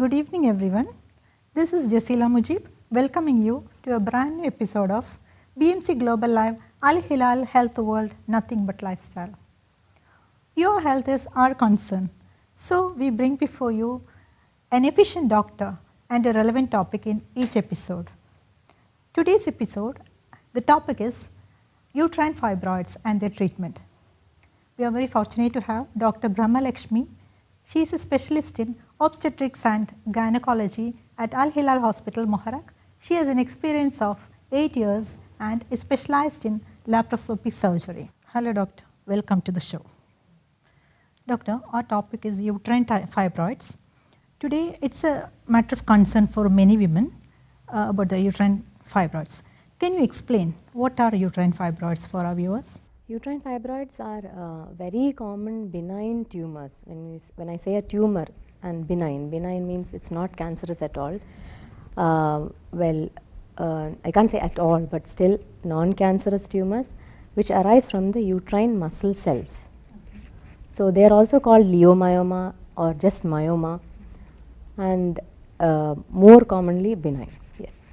Good evening everyone. This is Jasila Mujib welcoming you to a brand new episode of BMC Global Live Alhilal Health World Nothing But Lifestyle. Your health is our concern, so we bring before you an efficient doctor and a relevant topic in each episode. Today's episode, the topic is uterine fibroids and their treatment. We are very fortunate to have Dr. Brahma Lakshmi. She is a specialist in obstetrics and gynecology at Al Hilal Hospital, Muharraq. She has an experience of 8 years and is specialized in laparoscopy surgery. Hello doctor, welcome to the show. Doctor, our topic is uterine fibroids. Today it's a matter of concern for many women about the uterine fibroids. Can you explain what are uterine fibroids for our viewers? Uterine fibroids are very common benign tumors. When I say a tumor and benign means it's not cancerous at all. I can't say at all, but still non-cancerous tumors which arise from the uterine muscle cells. Okay. So they are also called leiomyoma or just myoma, and more commonly benign. Yes.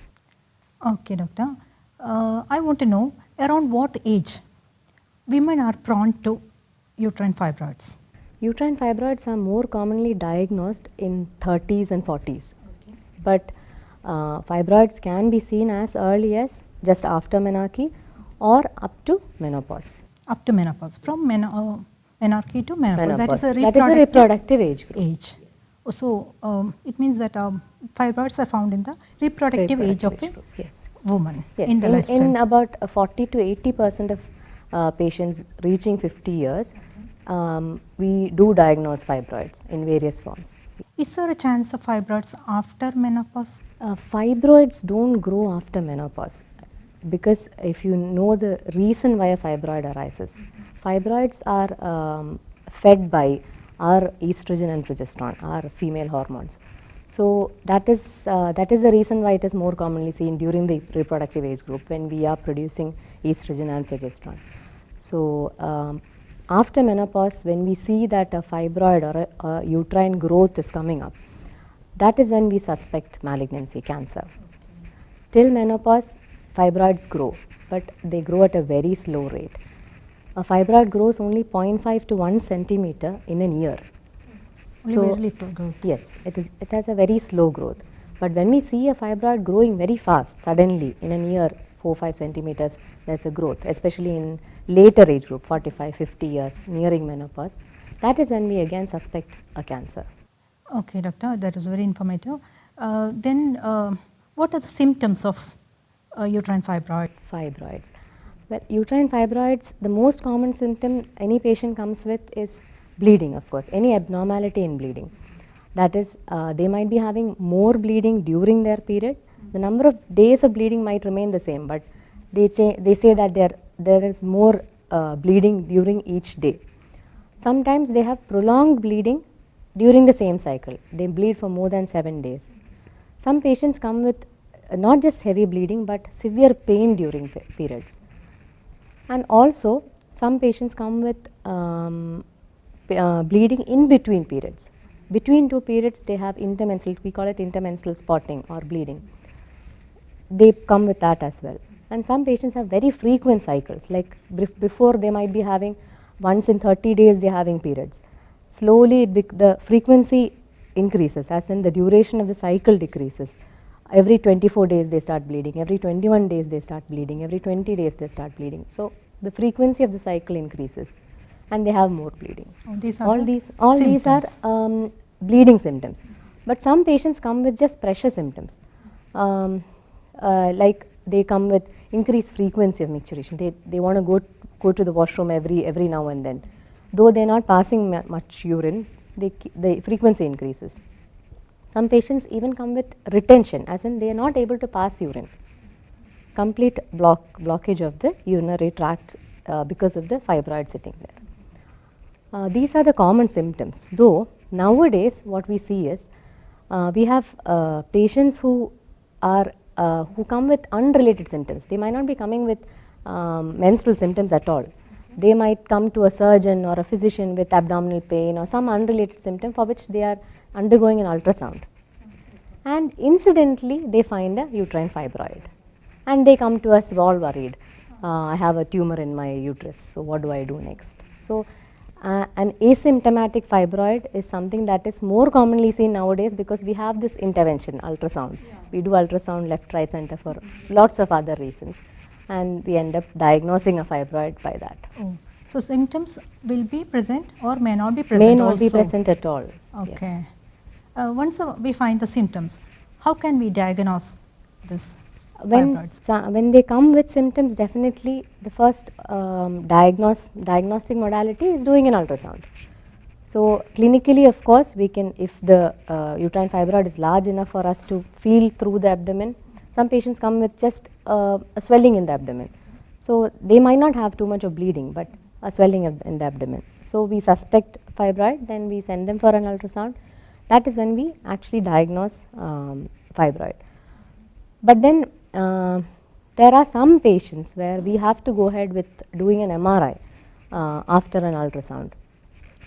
Okay, doctor. I want to know around what age women are prone to uterine fibroids? Uterine fibroids are more commonly diagnosed in 30s and 40s. Okay. But fibroids can be seen as early as just after menarche or up to menopause. Up to menopause, from menarche to menopause. That is a reproductive age group. Yes. So it means that fibroids are found in the reproductive age of a woman. Yes. In the lifestyle. In about 40 to 80% of patients reaching 50 years, we do diagnose fibroids in various forms. Is there a chance of fibroids after menopause? Fibroids don't grow after menopause, because if you know the reason why a fibroid arises, fibroids are fed by our estrogen and progesterone, our female hormones. So that is the reason why it is more commonly seen during the reproductive age group when we are producing estrogen and progesterone. So after menopause, when we see that a fibroid or a uterine growth is coming up, that is when we suspect malignancy, cancer. Till menopause, fibroids grow, but they grow at a very slow rate. A fibroid grows only 0.5 to 1 centimeter in a year. So very little growth. Yes, it has a very slow growth. But when we see a fibroid growing very fast, suddenly in a year, 4-5 centimeters, that's a growth, especially in later age group, 45, 50 years, nearing menopause. That is when we again suspect a cancer. Okay, doctor, that was very informative. Then what are the symptoms of uterine fibroids? Well, uterine fibroids, the most common symptom any patient comes with is bleeding, of course, any abnormality in bleeding. That is, they might be having more bleeding during their period. The number of days of bleeding might remain the same, but they say that there is more bleeding during each day. Sometimes they have prolonged bleeding during the same cycle. They bleed for more than 7 days. Some patients come with not just heavy bleeding, but severe pain during periods. And also, some patients come with bleeding in between periods. Between 2 periods, they have intermenstrual, we call it intermenstrual spotting or bleeding. They come with that as well. And some patients have very frequent cycles, like before they might be having once in 30 days they are having periods. Slowly the frequency increases, as in the duration of the cycle decreases. Every 24 days they start bleeding, every 21 days they start bleeding, every 20 days they start bleeding. So the frequency of the cycle increases and they have more bleeding. All these are bleeding symptoms. But some patients come with just pressure symptoms. Like they come with increased frequency of micturition. They want to go to the washroom every now and then. Though they are not passing much urine, the frequency increases. Some patients even come with retention, as in they are not able to pass urine. Complete blockage of the urinary tract because of the fibroid sitting there. These are the common symptoms. Though nowadays what we see is we have patients who come with unrelated symptoms. They might not be coming with menstrual symptoms at all. They might come to a surgeon or a physician with abdominal pain or some unrelated symptom for which they are undergoing an ultrasound. and incidentally they find a uterine fibroid and they come to us all worried. I have a tumor in my uterus, so what do I do next? So an asymptomatic fibroid is something that is more commonly seen nowadays because we have this intervention, ultrasound. We do ultrasound left, right, center for lots of other reasons, and we end up diagnosing a fibroid by that. Oh. So symptoms will be present or may not be present May not also. be present at all. Okay. Yes. Once we find the symptoms, how can we diagnose this fibroids? When they come with symptoms, definitely the first diagnostic modality is doing an ultrasound. So clinically, of course, we can, if the uterine fibroid is large enough for us to feel through the abdomen, some patients come with just a swelling in the abdomen. So they might not have too much of bleeding, but a swelling in the abdomen. So we suspect fibroid, then we send them for an ultrasound. That is when we actually diagnose fibroid. But then there are some patients where we have to go ahead with doing an MRI after an ultrasound,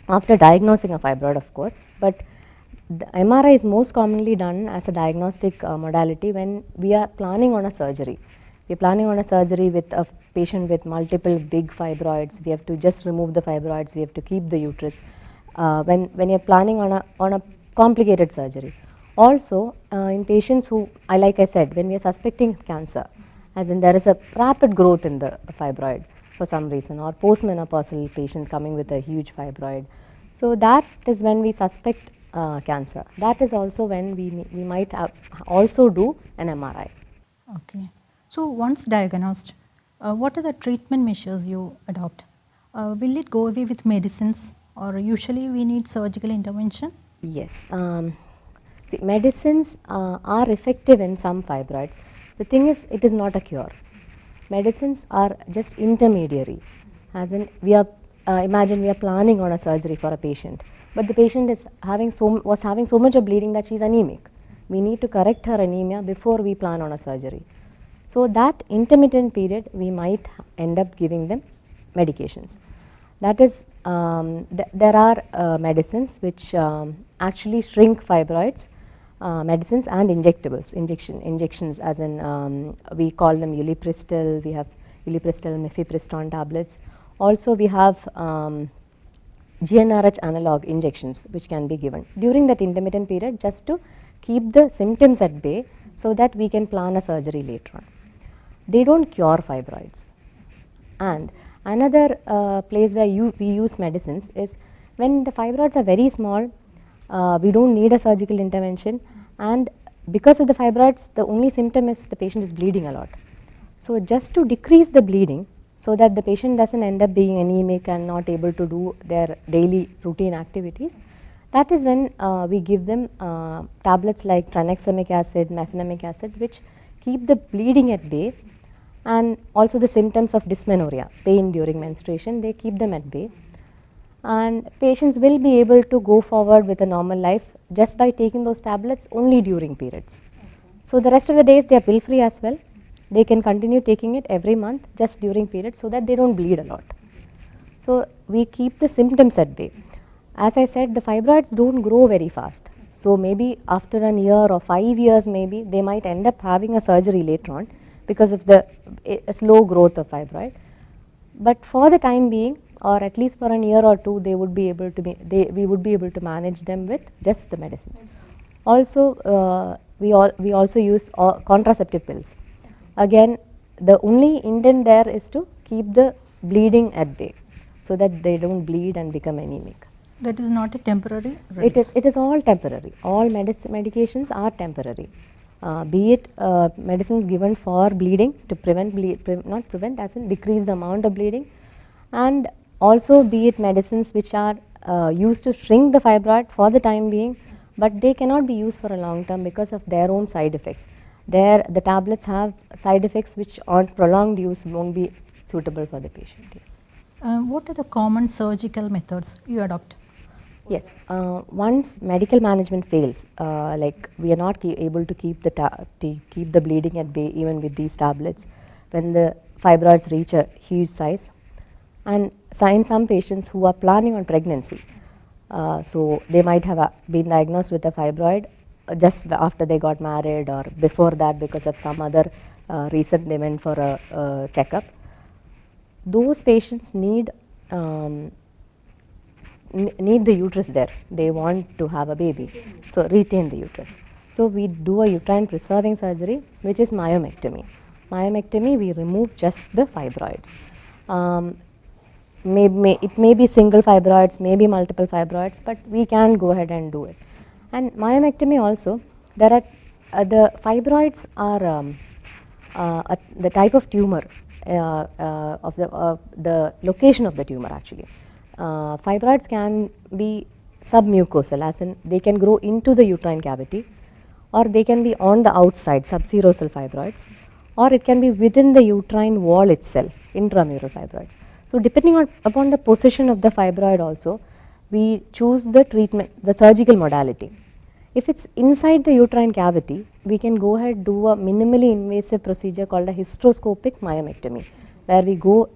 after diagnosing a fibroid, of course. But the MRI is most commonly done as a diagnostic modality when we are planning on a surgery. We are planning on a surgery with a patient with multiple big fibroids. We have to just remove the fibroids. We have to keep the uterus. When you are planning on a complicated surgery. Also, in patients who, like I said, when we are suspecting cancer, as in there is a rapid growth in the fibroid for some reason, or postmenopausal patient coming with a huge fibroid. So that is when we suspect cancer. That is also when we might also do an MRI. Okay. So once diagnosed, what are the treatment measures you adopt? Will it go away with medicines, or usually we need surgical intervention? Yes. See, medicines are effective in some fibroids. The thing is, it is not a cure. Medicines are just intermediary. As in, imagine we are planning on a surgery for a patient, but the patient was having so much of bleeding that she is anemic. We need to correct her anemia before we plan on a surgery. So that intermittent period, we might end up giving them medications. That is, there are medicines which actually shrink fibroids, medicines and injectables, injections, as in we call them ulipristal. We have ulipristal, mifepristone tablets. Also we have GnRH analog injections which can be given during that intermittent period just to keep the symptoms at bay so that we can plan a surgery later on. They don't cure fibroids. And another place where we use medicines is when the fibroids are very small, we don't need a surgical intervention, and because of the fibroids, the only symptom is the patient is bleeding a lot. So just to decrease the bleeding so that the patient doesn't end up being anemic and not able to do their daily routine activities, that is when we give them tablets like tranexamic acid, mefenamic acid, which keep the bleeding at bay, and also the symptoms of dysmenorrhea, pain during menstruation, they keep them at bay. And patients will be able to go forward with a normal life just by taking those tablets only during periods. So the rest of the days they are pill free as well. They can continue taking it every month just during periods so that they don't bleed a lot. So we keep the symptoms at bay. As I said, the fibroids don't grow very fast. So maybe after a year or 5 years, maybe they might end up having a surgery later on because of the slow growth of fibroid. But for the time being, or at least for a year or two, they would be able to we would be able to manage them with just the medicines. Also, we also use contraceptive pills. Again, the only intent there is to keep the bleeding at bay so that they don't bleed and become anemic. That is not a temporary relief. It is all temporary. All medications are temporary. Be it medicines given for bleeding to prevent not prevent, as in decrease the amount of bleeding, and also be it medicines which are used to shrink the fibroid for the time being, but they cannot be used for a long term because of their own side effects. The tablets have side effects which on prolonged use won't be suitable for the patient. Yes. What are the common surgical methods you adopt? Yes, once medical management fails, like we are not able to keep the bleeding at bay even with these tablets, when the fibroids reach a huge size, and in some patients who are planning on pregnancy, so they might have been diagnosed with a fibroid just after they got married or before that because of some other reason they went for a checkup. Those patients need need the uterus there. They want to have a baby, so retain the uterus. So we do a uterine preserving surgery, which is myomectomy. Myomectomy, we remove just the fibroids. It may be single fibroids, maybe multiple fibroids, but we can go ahead and do it. And myomectomy also, there are the fibroids are the type of tumor of the location of the tumor actually. Fibroids can be submucosal, as in they can grow into the uterine cavity, or they can be on the outside, subserosal fibroids, or it can be within the uterine wall itself, intramural fibroids. So depending upon the position of the fibroid also, we choose the treatment, the surgical modality. If it's inside the uterine cavity, we can go ahead do a minimally invasive procedure called a hysteroscopic myomectomy, where we go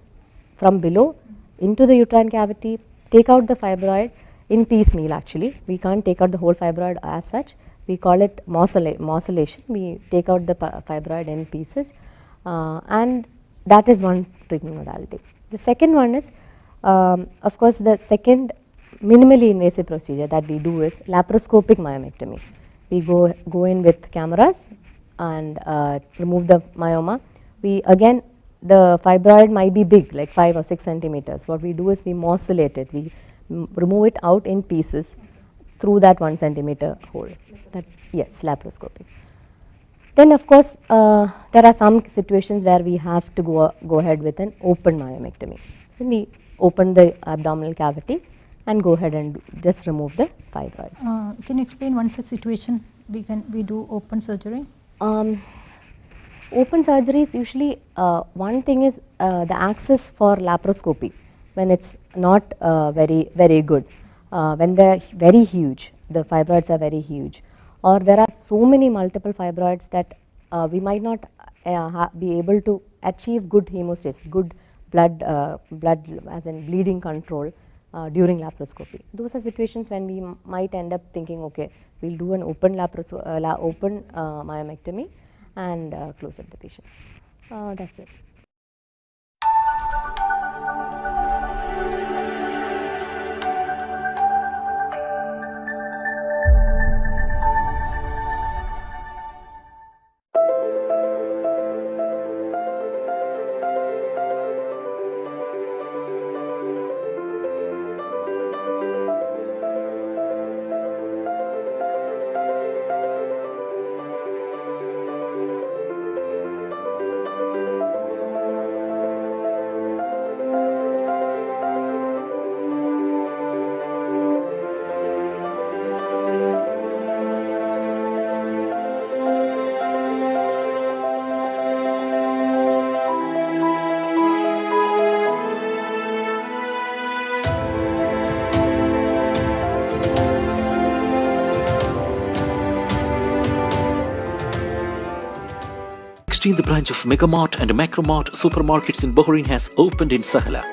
from below into the uterine cavity, take out the fibroid in piecemeal actually. We can't take out the whole fibroid as such. We call it morcellation. We take out the fibroid in pieces, and that is one treatment modality. The second one is, of course, the second minimally invasive procedure that we do is laparoscopic myomectomy. We go in with cameras and remove the myoma. We again, the fibroid might be big, like 5 or 6 centimeters. What we do is we morcellate it. We remove it out in pieces through that 1 centimeter hole. That, yes, laparoscopic. Then of course, there are some situations where we have to go ahead with an open myomectomy. Then we open the abdominal cavity and go ahead and just remove the fibroids. Can you explain one such situation we do open surgery? Open surgeries usually, one thing is the access for laparoscopy when it's not very good, when they're very huge, the fibroids are very huge, or there are so many multiple fibroids that we might not be able to achieve good hemostasis, good blood as in bleeding control during laparoscopy. Those are situations when we might end up thinking, okay, we'll do an open myomectomy and close up the patient. That's it. The branch of Megamart and Macromart supermarkets in Bahrain has opened in Sahala.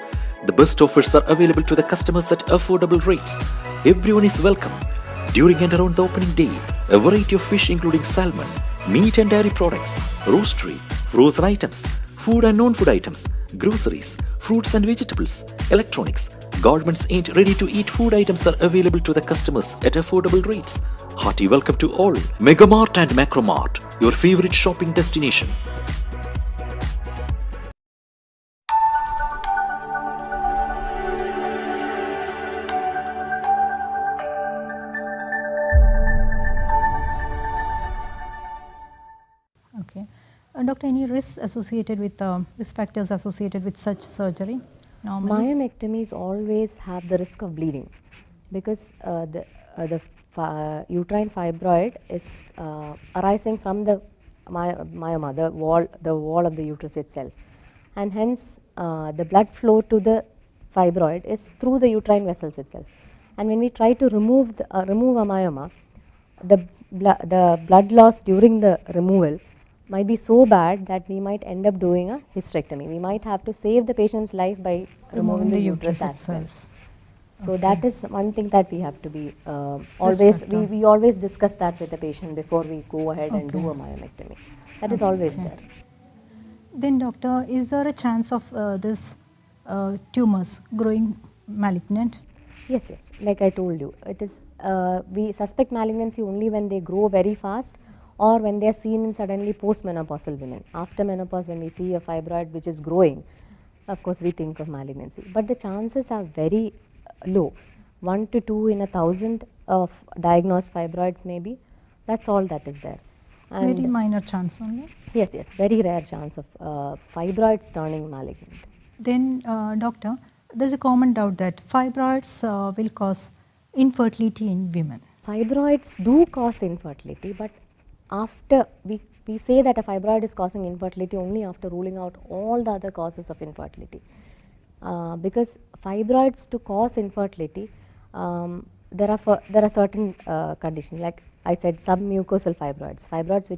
The best offers are available to the customers at affordable rates. Everyone is welcome. During and around the opening day, a variety of fish including salmon, meat and dairy products, roastery, frozen items, food and non-food items, groceries, fruits and vegetables, electronics, garments and ready-to-eat food items are available to the customers at affordable rates. Hearty welcome to all. Megamart and Macromart, your favorite shopping destination. Okay. Doctor, any risks associated with risk factors associated with such surgery? Normally, myomectomies always have the risk of bleeding because the uterine fibroid is arising from the myoma, the wall of the uterus itself, and hence the blood flow to the fibroid is through the uterine vessels itself. And when we try to remove a myoma, the blood loss during the removal might be so bad that we might end up doing a hysterectomy. We might have to save the patient's life by removing the uterus itself. So that is one thing that we have to be always, we always discuss that with the patient before we go ahead and do a myomectomy. That is always there. Then doctor, is there a chance of this tumors growing malignant? Yes, yes. Like I told you, it is we suspect malignancy only when they grow very fast or when they are seen in suddenly postmenopausal women. After menopause, when we see a fibroid which is growing, of course we think of malignancy. But the chances are very low, 1 to 2 in 1,000 of diagnosed fibroids maybe. That's all that is there. And very minor chance only? Yes, yes. Very rare chance of fibroids turning malignant. Then doctor, there is a common doubt that fibroids will cause infertility in women. Fibroids do cause infertility, but after we say that a fibroid is causing infertility only after ruling out all the other causes of infertility. Because fibroids to cause infertility, there are certain conditions, like I said, submucosal fibroids, fibroids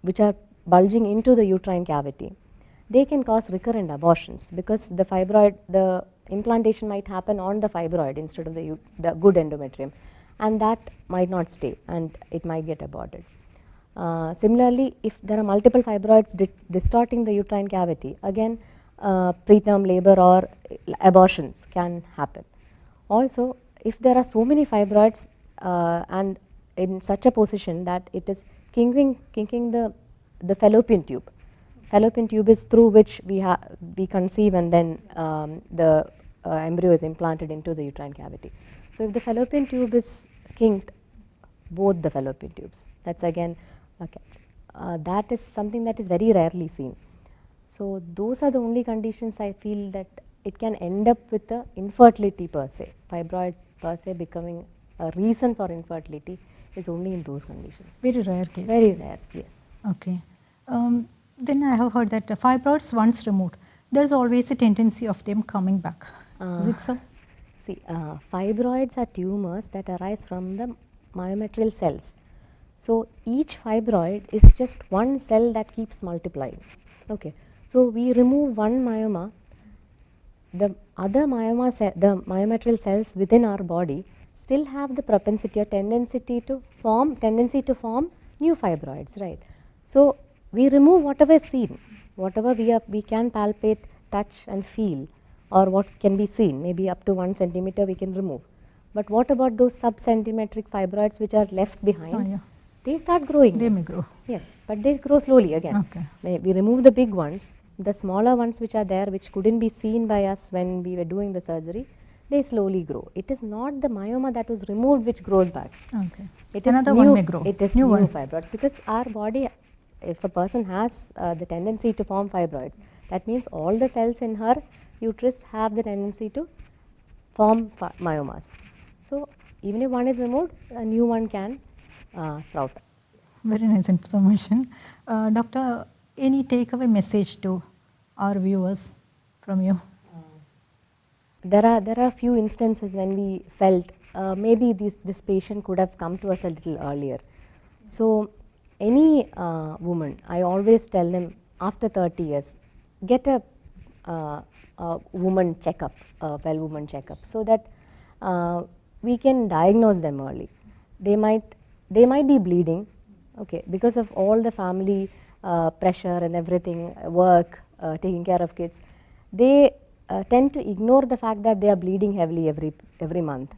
which are bulging into the uterine cavity. They can cause recurrent abortions because the fibroid, the implantation might happen on the fibroid instead of the good endometrium, and that might not stay and it might get aborted. Similarly, if there are multiple fibroids distorting the uterine cavity, again preterm labor or abortions can happen. Also, if there are so many fibroids and in such a position that it is kinking the fallopian tube. Fallopian tube is through which we conceive and then the embryo is implanted into the uterine cavity. So if the fallopian tube is kinked, both the fallopian tubes, that's again a catch. That is something that is very rarely seen. So those are the only conditions I feel that it can end up with the infertility per se. Fibroid per se becoming a reason for infertility is only in those conditions. Very rare case. Very rare, yes. Okay. Then I have heard that fibroids once removed, there is always a tendency of them coming back. Is it so? See, fibroids are tumors that arise from the myometrial cells. So each fibroid is just one cell that keeps multiplying. Okay. So we remove one myoma, the other the myometrial cells within our body still have the propensity or tendency to form new fibroids, right? So we remove whatever is seen, whatever we can palpate, touch and feel, or what can be seen, maybe up to 1 centimeter we can remove. But what about those sub-centimetric fibroids which are left behind? Oh, yeah. They start growing. They may grow. Yes, but they grow slowly again. Okay. We remove the big ones, the smaller ones which are there, which couldn't be seen by us when we were doing the surgery, they slowly grow. It is not the myoma that was removed which grows back. Okay. It Another is one new, may grow. It is new fibroids, because our body, if a person has the tendency to form fibroids, that means all the cells in her uterus have the tendency to form myomas. So even if one is removed, a new one can sprout. Very nice information. Doctor, any takeaway message to our viewers from you? There are a few instances when we felt maybe this patient could have come to us a little earlier. So any woman, I always tell them after 30 years, get a woman checkup, a well-woman checkup, so that we can diagnose them early. They might be bleeding, okay, because of all the family pressure and everything, work, taking care of kids. They tend to ignore the fact that they are bleeding heavily every month.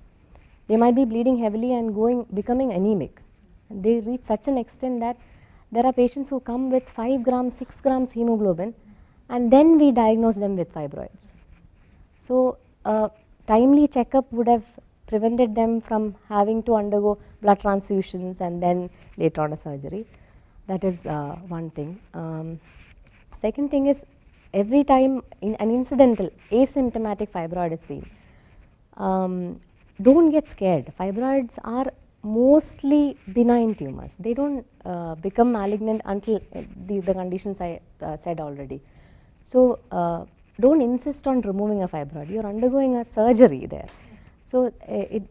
They might be bleeding heavily and becoming anemic. They reach such an extent that there are patients who come with 5 grams, 6 grams hemoglobin, and then we diagnose them with fibroids. So timely checkup would have prevented them from having to undergo blood transfusions and then later on a surgery. That is one thing. Second thing is, every time an incidental asymptomatic fibroid is seen, don't get scared. Fibroids are mostly benign tumors. They don't become malignant until the conditions I said already. So don't insist on removing a fibroid. You are undergoing a surgery there. So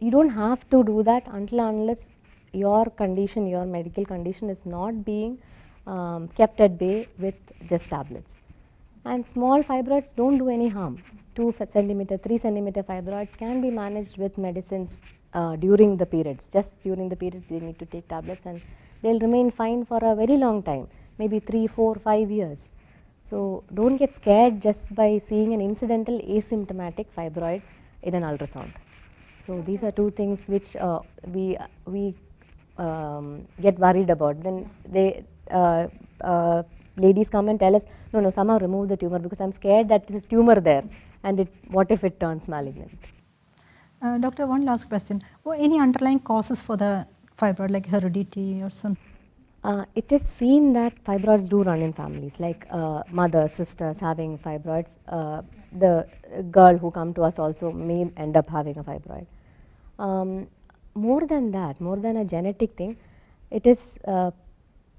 you don't have to do that unless your condition, your medical condition is not being kept at bay with just tablets. And small fibroids don't do any harm. centimeter, 3 centimeter fibroids can be managed with medicines during the periods. Just during the periods they need to take tablets and they'll remain fine for a very long time, maybe 3, 4, 5 years. So don't get scared just by seeing an incidental asymptomatic fibroid in an ultrasound. So these are two things which we get worried about. Then they ladies come and tell us, no, somehow remove the tumor because I'm scared that there's a tumor there and what if it turns malignant. Doctor, one last question. Any underlying causes for the fibroid, like heredity or something? It is seen that fibroids do run in families, like mothers, sisters having fibroids. The girl who come to us also may end up having a fibroid. More than that, more than a genetic thing, it is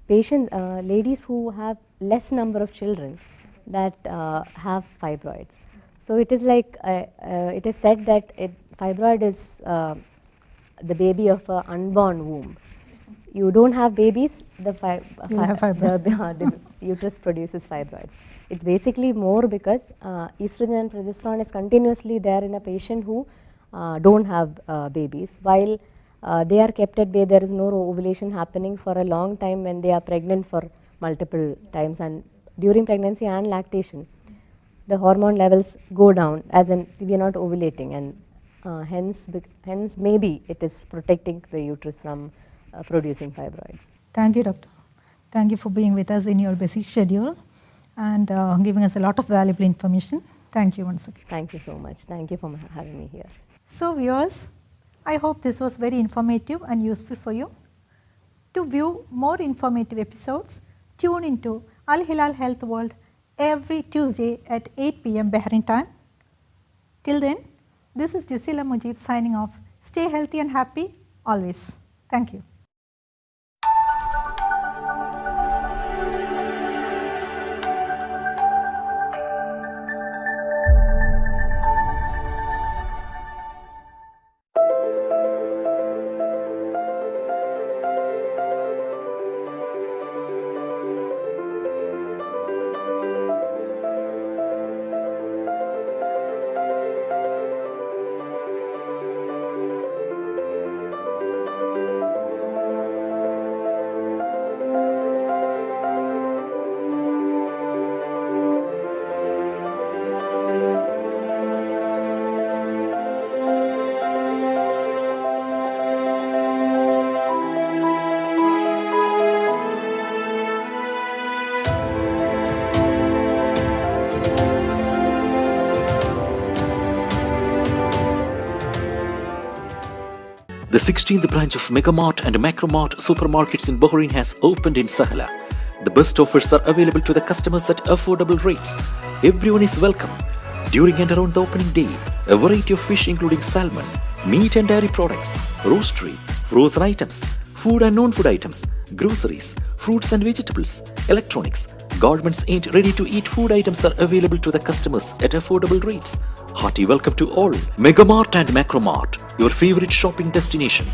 patients, ladies who have less number of children that have fibroids. So it is like, it is said that fibroid is the baby of an unborn womb. You don't have babies, the uterus produces fibroids. It's basically more because estrogen and progesterone is continuously there in a patient who don't have babies, while they are kept at bay. There is no ovulation happening for a long time when they are pregnant for multiple times, and during pregnancy and lactation the hormone levels go down, as in we are not ovulating, and hence maybe it is protecting the uterus from producing fibroids. Thank you, doctor. Thank you for being with us in your busy schedule and giving us a lot of valuable information. Thank you once again. Thank you so much. Thank you for having me here. So viewers, I hope this was very informative and useful for you. To view more informative episodes, tune into Al Hilal Health World every Tuesday at 8 p.m. Bahrain time. Till then, this is Jasila Mujib signing off. Stay healthy and happy always. Thank you. The 16th branch of Megamart and Macromart supermarkets in Bahrain has opened in Sahla. The best offers are available to the customers at affordable rates. Everyone is welcome. During and around the opening day, a variety of fish including salmon, meat and dairy products, roastery, frozen items, food and non-food items, groceries, fruits and vegetables, electronics, garments and ready-to-eat food items are available to the customers at affordable rates. Hearty welcome to all. Megamart and Macromart, your favorite shopping destination.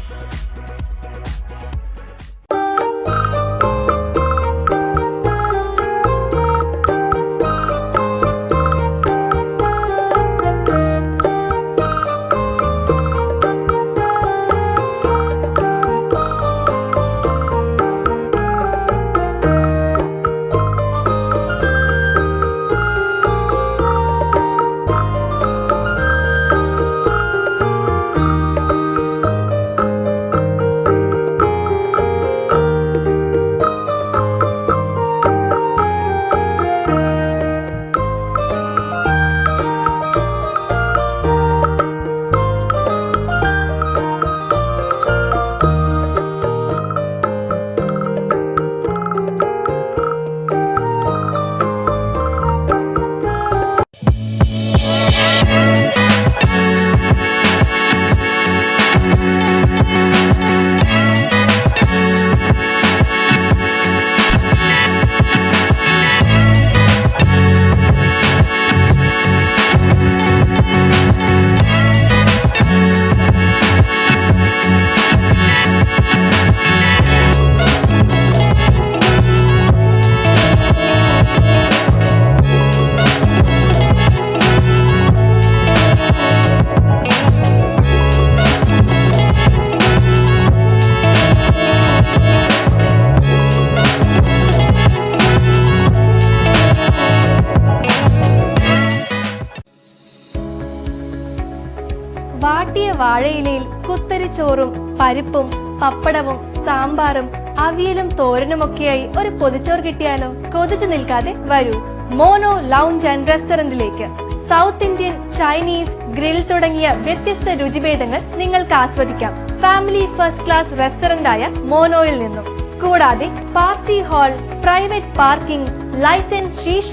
വാഴയിലയിൽ കുത്തരിച്ചോറും പരിപ്പും പപ്പടവും സാമ്പാറും അവിയലും തോരനുമൊക്കെയായി ഒരു പൊതിച്ചോറ് കിട്ടിയാലോ? കൊതിച്ചു നിൽക്കാതെ വരൂ, മോനോ ലൗഞ്ച് ആൻഡ് റെസ്റ്റോറന്റിലേക്ക്. സൗത്ത് ഇന്ത്യൻ, ചൈനീസ്, ഗ്രിൽ തുടങ്ങിയ വ്യത്യസ്ത രുചിഭേദങ്ങൾ നിങ്ങൾക്ക് ആസ്വദിക്കാം ഫാമിലി ഫസ്റ്റ് ക്ലാസ് റെസ്റ്റോറന്റായ മോനോയിൽ നിന്നും. കൂടാതെ party hall, private parking, licence, shisha,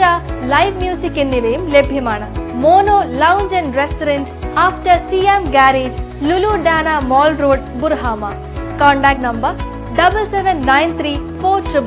live music എന്നിവയും ലഭ്യമാണ്. Mono lounge and restaurant after Siam garage, Lulu Dana mall road, Burhama. Contact number 7793 411